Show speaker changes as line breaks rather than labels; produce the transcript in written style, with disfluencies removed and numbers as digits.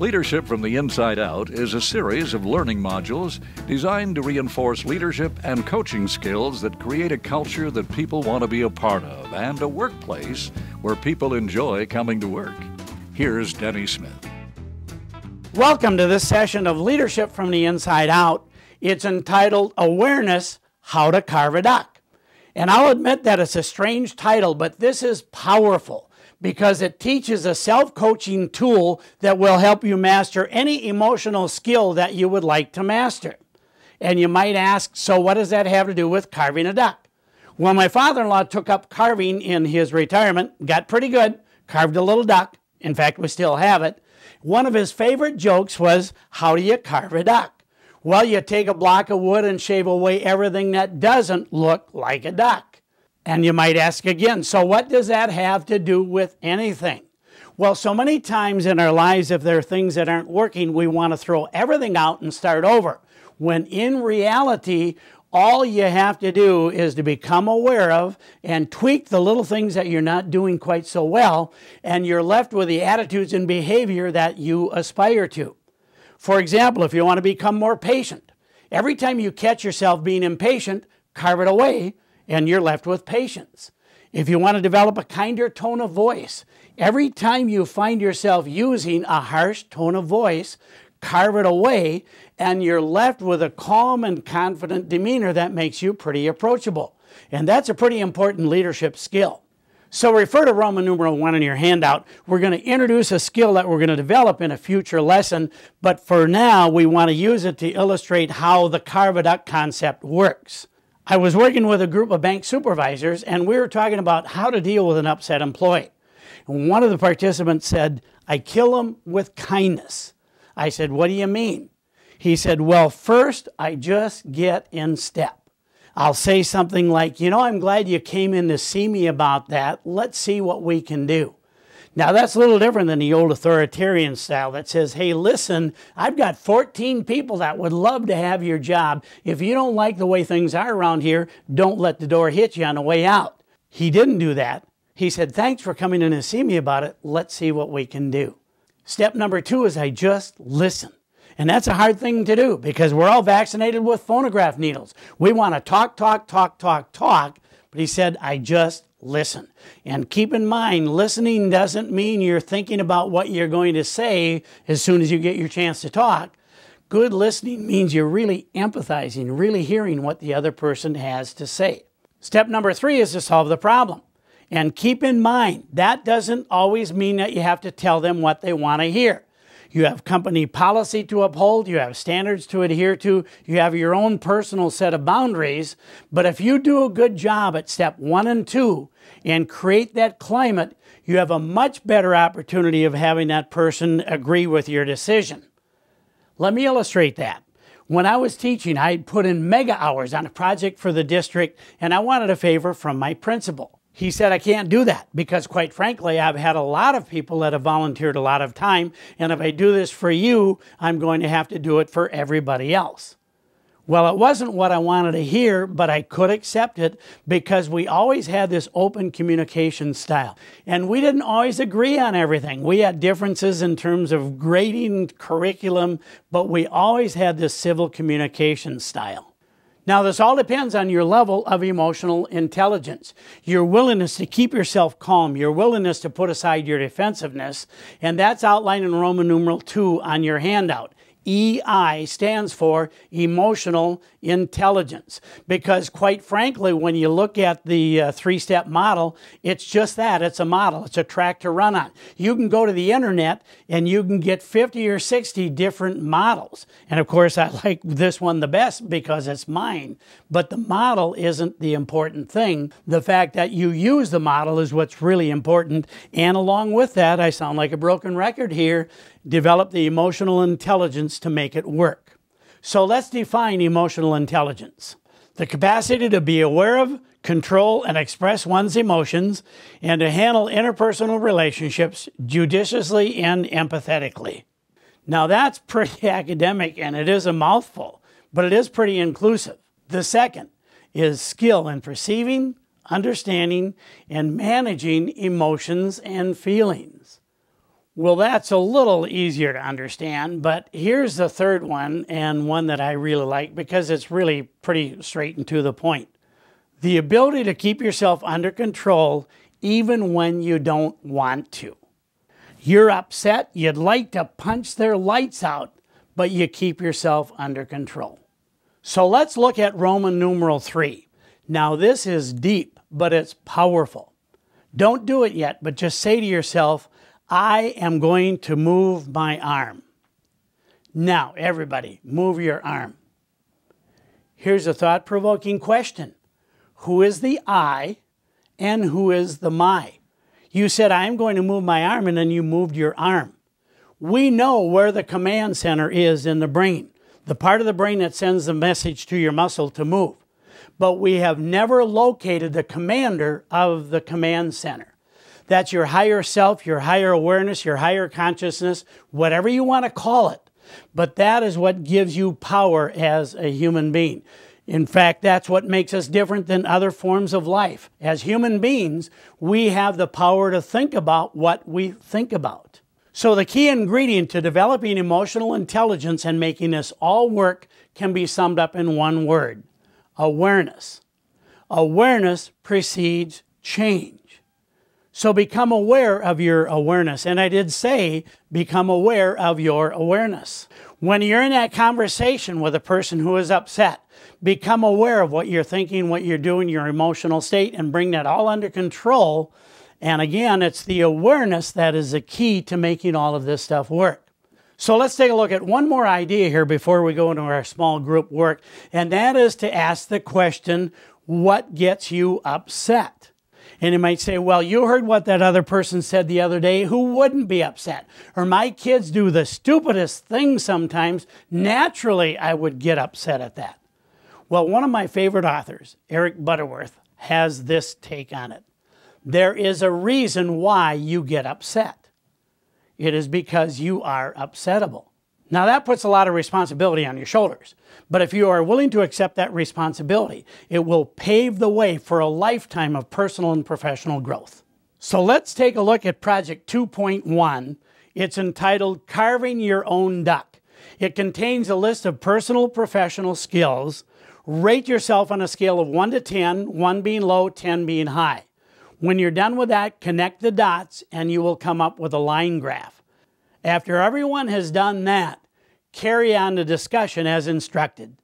Leadership from the Inside Out is a series of learning modules designed to reinforce leadership and coaching skills that create a culture that people want to be a part of and a workplace where people enjoy coming to work. Here's Denny Smith.
Welcome to this session of Leadership from the Inside Out. It's entitled Awareness, How to Carve a Duck. And I'll admit that it's a strange title, but this is powerful because it teaches a self-coaching tool that will help you master any emotional skill that you would like to master. And you might ask, so what does that have to do with carving a duck? Well, my father-in-law took up carving in his retirement, got pretty good, carved a little duck. In fact, we still have it. One of his favorite jokes was, how do you carve a duck? Well, you take a block of wood and shave away everything that doesn't look like a duck. And you might ask again, so what does that have to do with anything? Well, so many times in our lives, if there are things that aren't working, we want to throw everything out and start over. When in reality, all you have to do is to become aware of and tweak the little things that you're not doing quite so well, and you're left with the attitudes and behavior that you aspire to. For example, if you want to become more patient, every time you catch yourself being impatient, carve it away, and you're left with patience. If you want to develop a kinder tone of voice, every time you find yourself using a harsh tone of voice, carve it away, and you're left with a calm and confident demeanor that makes you pretty approachable. And that's a pretty important leadership skill. So refer to Roman numeral 1 in your handout. We're going to introduce a skill that we're going to develop in a future lesson, but for now we want to use it to illustrate how the carve a duck concept works. I was working with a group of bank supervisors, and we were talking about how to deal with an upset employee. And one of the participants said, I kill them with kindness. I said, what do you mean? He said, well, first, I just get in step. I'll say something like, you know, I'm glad you came in to see me about that. Let's see what we can do. Now, that's a little different than the old authoritarian style that says, hey, listen, I've got 14 people that would love to have your job. If you don't like the way things are around here, don't let the door hit you on the way out. He didn't do that. He said, thanks for coming in to see me about it. Let's see what we can do. Step number 2 is I just listen. And that's a hard thing to do because we're all vaccinated with phonograph needles. We want to talk. But he said, I just listen. And keep in mind, listening doesn't mean you're thinking about what you're going to say as soon as you get your chance to talk. Good listening means you're really empathizing, really hearing what the other person has to say. Step number 3 is to solve the problem. And keep in mind, that doesn't always mean that you have to tell them what they want to hear. You have company policy to uphold, you have standards to adhere to, you have your own personal set of boundaries. But if you do a good job at step 1 and 2 and create that climate, you have a much better opportunity of having that person agree with your decision. Let me illustrate that. When I was teaching, I put in mega hours on a project for the district, and I wanted a favor from my principal. He said, I can't do that because, quite frankly, I've had a lot of people that have volunteered a lot of time, and if I do this for you, I'm going to have to do it for everybody else. Well, it wasn't what I wanted to hear, but I could accept it because we always had this open communication style. And we didn't always agree on everything. We had differences in terms of grading, curriculum, but we always had this civil communication style. Now, this all depends on your level of emotional intelligence, your willingness to keep yourself calm, your willingness to put aside your defensiveness, and that's outlined in Roman numeral 2 on your handout. EI stands for emotional intelligence, because quite frankly, when you look at the three-step model, it's just that. It's a model. It's a track to run on. You can go to the internet and you can get 50 or 60 different models. And of course, I like this one the best because it's mine. But the model isn't the important thing. The fact that you use the model is what's really important. And along with that, I sound like a broken record here, develop the emotional intelligence to make it work. So let's define emotional intelligence. The capacity to be aware of, control, and express one's emotions, and to handle interpersonal relationships judiciously and empathetically. Now that's pretty academic and it is a mouthful, but it is pretty inclusive. The second is skill in perceiving, understanding, and managing emotions and feelings. Well, that's a little easier to understand, but here's the third one, and one that I really like because it's really pretty straight and to the point. The ability to keep yourself under control even when you don't want to. You're upset, you'd like to punch their lights out, but you keep yourself under control. So let's look at Roman numeral 3. Now this is deep, but it's powerful. Don't do it yet, but just say to yourself, I am going to move my arm. Now, everybody, move your arm. Here's a thought-provoking question. Who is the I and who is the my? You said, I am going to move my arm, and then you moved your arm. We know where the command center is in the brain, the part of the brain that sends the message to your muscle to move. But we have never located the commander of the command center. That's your higher self, your higher awareness, your higher consciousness, whatever you want to call it. But that is what gives you power as a human being. In fact, that's what makes us different than other forms of life. As human beings, we have the power to think about what we think about. So the key ingredient to developing emotional intelligence and making this all work can be summed up in one word: awareness. Awareness precedes change. So become aware of your awareness. And I did say, become aware of your awareness. When you're in that conversation with a person who is upset, become aware of what you're thinking, what you're doing, your emotional state, and bring that all under control. And again, it's the awareness that is the key to making all of this stuff work. So let's take a look at one more idea here before we go into our small group work. And that is to ask the question, what gets you upset? And you might say, well, you heard what that other person said the other day. Who wouldn't be upset? Or my kids do the stupidest things sometimes. Naturally, I would get upset at that. Well, one of my favorite authors, Eric Butterworth, has this take on it. There is a reason why you get upset. It is because you are upsettable. Now that puts a lot of responsibility on your shoulders. But if you are willing to accept that responsibility, it will pave the way for a lifetime of personal and professional growth. So let's take a look at Project 2.1. It's entitled Carving Your Own Duck. It contains a list of personal professional skills. Rate yourself on a scale of 1 to 10, 1 being low, 10 being high. When you're done with that, connect the dots and you will come up with a line graph. After everyone has done that, carry on the discussion as instructed.